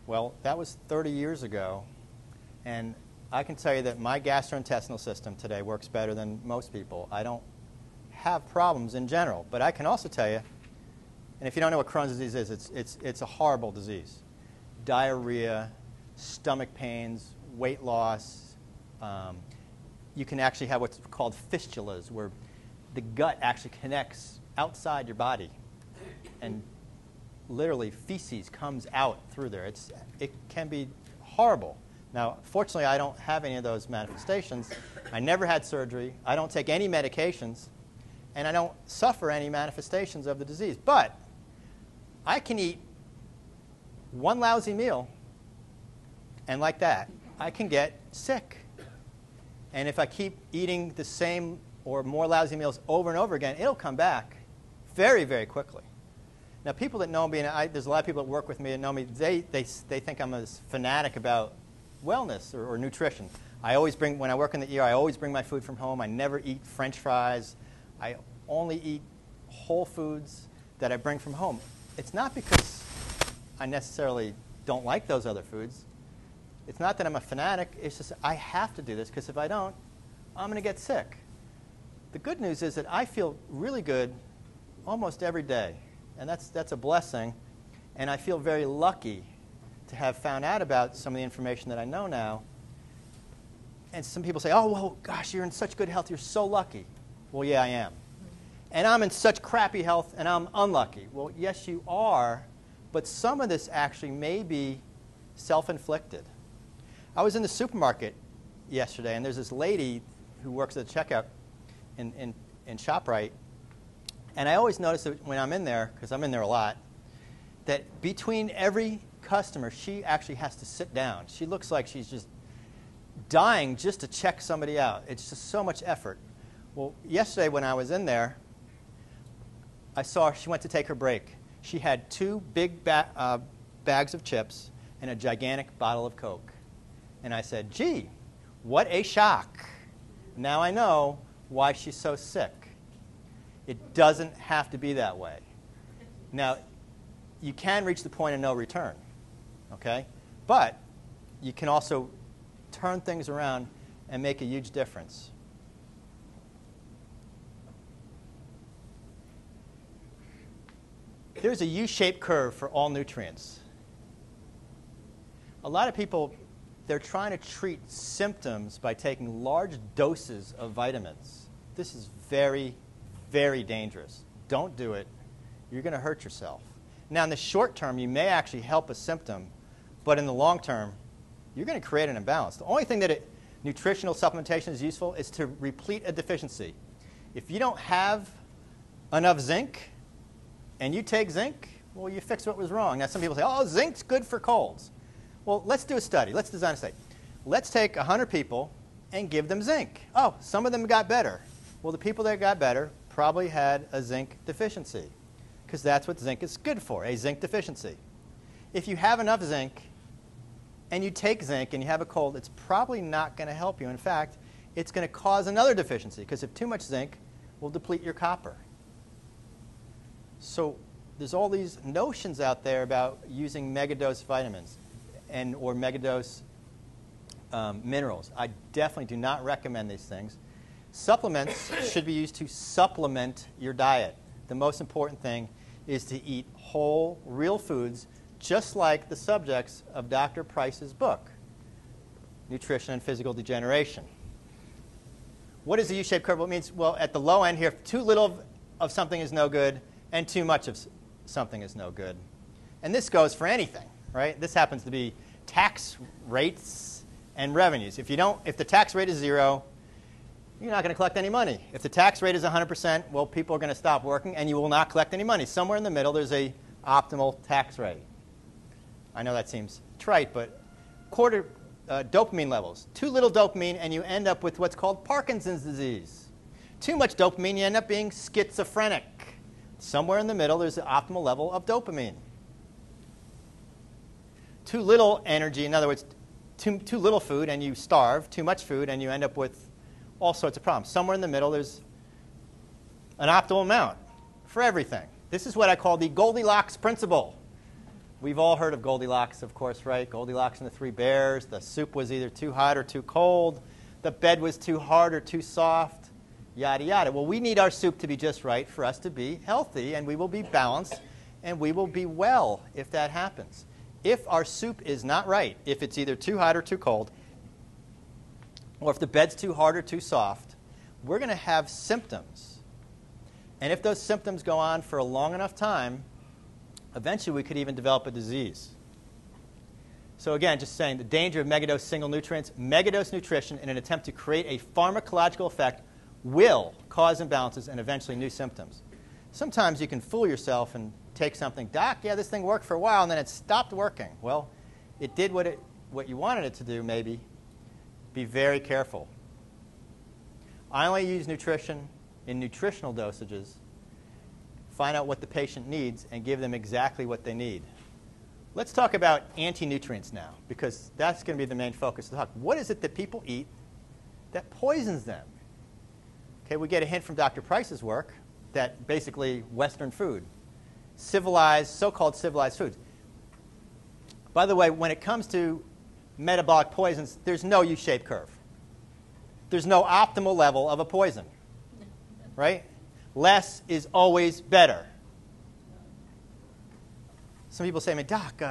Well, that was 30 years ago, and I can tell you that my gastrointestinal system today works better than most people. I don't have problems in general, but I can also tell you, and if you don't know what Crohn's disease is, it's a horrible disease. Diarrhea, stomach pains, weight loss. You can actually have what's called fistulas, where the gut actually connects outside your body, and literally feces comes out through there. It can be horrible. Now, fortunately, I don't have any of those manifestations. I never had surgery. I don't take any medications, and I don't suffer any manifestations of the disease. But I can eat one lousy meal, and like that, I can get sick. And if I keep eating the same or more lousy meals over and over again, it'll come back very, very quickly. Now, people that know me, and there's a lot of people that work with me and know me, they think I'm a fanatic about wellness or nutrition. I always bring, when I work in the ER, I always bring my food from home. I never eat French fries. I only eat whole foods that I bring from home. It's not because I necessarily don't like those other foods. It's not that I'm a fanatic. It's just I have to do this because if I don't, I'm going to get sick. The good news is that I feel really good almost every day. And that's a blessing. And I feel very lucky to have found out about some of the information that I know now. And some people say, oh, well, gosh, you're in such good health. You're so lucky. Well, yeah, I am. And I'm in such crappy health, and I'm unlucky. Well, yes, you are. But some of this actually may be self-inflicted. I was in the supermarket yesterday, and there's this lady who works at the checkout in ShopRite. And I always notice that when I'm in there, because I'm in there a lot, that between every customer, she actually has to sit down. She looks like she's just dying just to check somebody out. It's just so much effort. Well, yesterday when I was in there, I saw she went to take her break. She had 2 big bags of chips and a gigantic bottle of Coke. And I said, gee, what a shock. Now I know why she's so sick. It doesn't have to be that way. Now, you can reach the point of no return, okay? But you can also turn things around and make a huge difference. There's a U-shaped curve for all nutrients. A lot of people, they're trying to treat symptoms by taking large doses of vitamins. This is very, very dangerous. Don't do it. You're going to hurt yourself. Now, in the short term, you may actually help a symptom, but in the long term, you're going to create an imbalance. The only thing that nutritional supplementation is useful is to replete a deficiency. If you don't have enough zinc and you take zinc, well, you fix what was wrong. Now, some people say, oh, zinc's good for colds. Well, let's do a study. Let's design a study. Let's take 100 people and give them zinc. Oh, some of them got better. Well, the people that got better probably had a zinc deficiency, because that's what zinc is good for, a zinc deficiency. If you have enough zinc and you take zinc and you have a cold, it's probably not going to help you. In fact, it's going to cause another deficiency, because if too much zinc will deplete your copper. So there's all these notions out there about using megadose vitamins or megadose minerals. I definitely do not recommend these things. Supplements should be used to supplement your diet. The most important thing is to eat whole, real foods, just like the subjects of Dr. Price's book, Nutrition and Physical Degeneration. What is the U-shaped curve? Well, it means, well, at the low end here, too little of something is no good, and too much of something is no good. And this goes for anything, right? This happens to be tax rates and revenues. If the tax rate is 0, you're not going to collect any money. If the tax rate is 100%, well, people are going to stop working, and you will not collect any money. Somewhere in the middle, there's a optimal tax rate. I know that seems trite, but dopamine levels. Too little dopamine, and you end up with what's called Parkinson's disease. Too much dopamine, you end up being schizophrenic. Somewhere in the middle, there's an optimal level of dopamine. Too little energy, in other words, too little food, and you starve. Too much food, and you end up with all sorts of problems. Somewhere in the middle, there's an optimal amount for everything. This is what I call the Goldilocks principle. We've all heard of Goldilocks, of course, right? Goldilocks and the Three Bears. The soup was either too hot or too cold. The bed was too hard or too soft, yada, yada. Well, we need our soup to be just right for us to be healthy, and we will be balanced, and we will be well if that happens. If our soup is not right, if it's either too hot or too cold, or if the bed's too hard or too soft, we're going to have symptoms. And if those symptoms go on for a long enough time, eventually we could even develop a disease. So again, just saying the danger of megadose single nutrients, megadose nutrition in an attempt to create a pharmacological effect will cause imbalances and eventually new symptoms. Sometimes you can fool yourself and take something, Doc, yeah, this thing worked for a while, and then it stopped working. Well, it did what you wanted it to do, maybe. Be very careful. I only use nutrition in nutritional dosages, find out what the patient needs, and give them exactly what they need. Let's talk about anti-nutrients now, because that's going to be the main focus of the talk. What is it that people eat that poisons them? Okay, we get a hint from Dr. Price's work that basically Western food, civilized, so-called civilized foods. By the way, when it comes to metabolic poisons, there's no U-shaped curve. There's no optimal level of a poison, right? Less is always better. Some people say to me, Doc,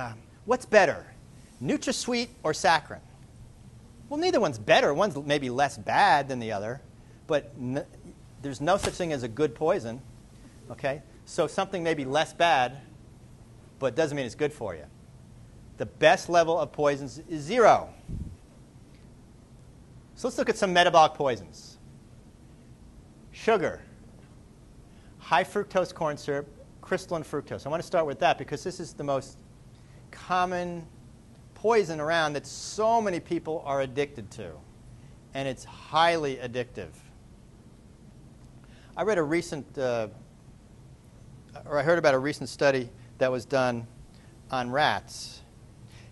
what's better, NutraSweet or saccharin? Well, neither one's better. One's maybe less bad than the other, but there's no such thing as a good poison, okay? So something may be less bad, but doesn't mean it's good for you. The best level of poisons is 0. So let's look at some metabolic poisons. Sugar, high fructose corn syrup, crystalline fructose. I want to start with that because this is the most common poison around that so many people are addicted to, and it's highly addictive. I read a recent, or I heard about a recent study that was done on rats.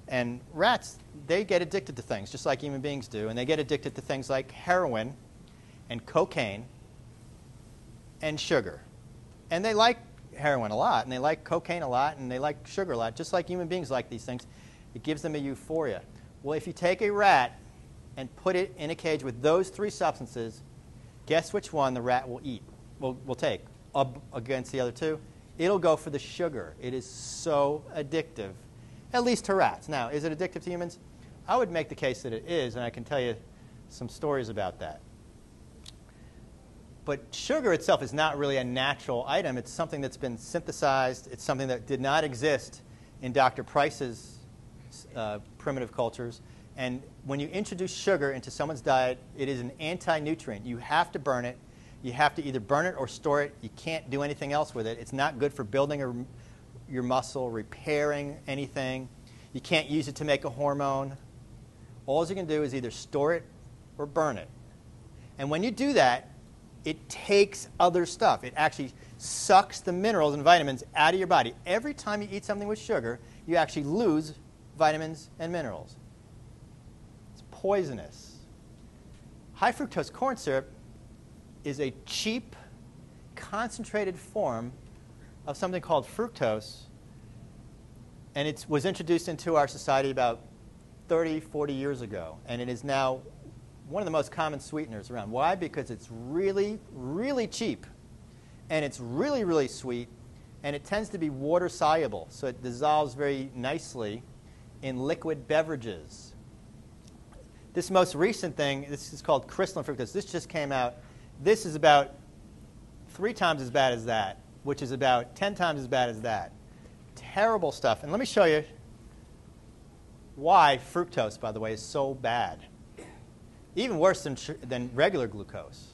And rats, they get addicted to things just like human beings do, and they get addicted to things like heroin and cocaine and sugar. And they like heroin a lot, and they like cocaine a lot, and they like sugar a lot, just like human beings like these things. It gives them a euphoria. Well, if you take a rat and put it in a cage with those 3 substances, guess which one the rat will eat, will take against the other 2? It'll go for the sugar. It is so addictive, at least to rats. Now, is it addictive to humans? I would make the case that it is, and I can tell you some stories about that. But sugar itself is not really a natural item. It's something that's been synthesized. It's something that did not exist in Dr. Price's primitive cultures. And when you introduce sugar into someone's diet, it is an anti-nutrient. You have to burn it. You have to either burn it or store it. You can't do anything else with it. It's not good for building your muscle, repairing anything. You can't use it to make a hormone. All you can do is either store it or burn it. And when you do that, it takes other stuff. It actually sucks the minerals and vitamins out of your body. Every time you eat something with sugar, you actually lose vitamins and minerals. It's poisonous. High fructose corn syrup is a cheap, concentrated form of something called fructose, and it was introduced into our society about 30, 40 years ago, and it is now one of the most common sweeteners around. Why? Because it's really, really cheap, and it's really, really sweet, and it tends to be water-soluble, so it dissolves very nicely in liquid beverages. This most recent thing, this is called crystalline fructose. This just came out. This is about 3 times as bad as that, which is about 10 times as bad as that. Terrible stuff. And let me show you why fructose, by the way, is so bad. Even worse than regular glucose.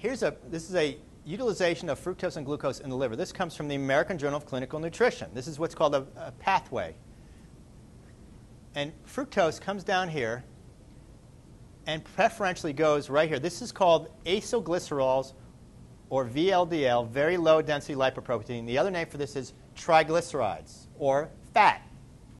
This is a utilization of fructose and glucose in the liver. This comes from the American Journal of Clinical Nutrition. This is what's called a pathway. And fructose comes down here and preferentially goes right here. This is called acylglycerols, or VLDL, very low density lipoprotein. The other name for this is triglycerides, or fat.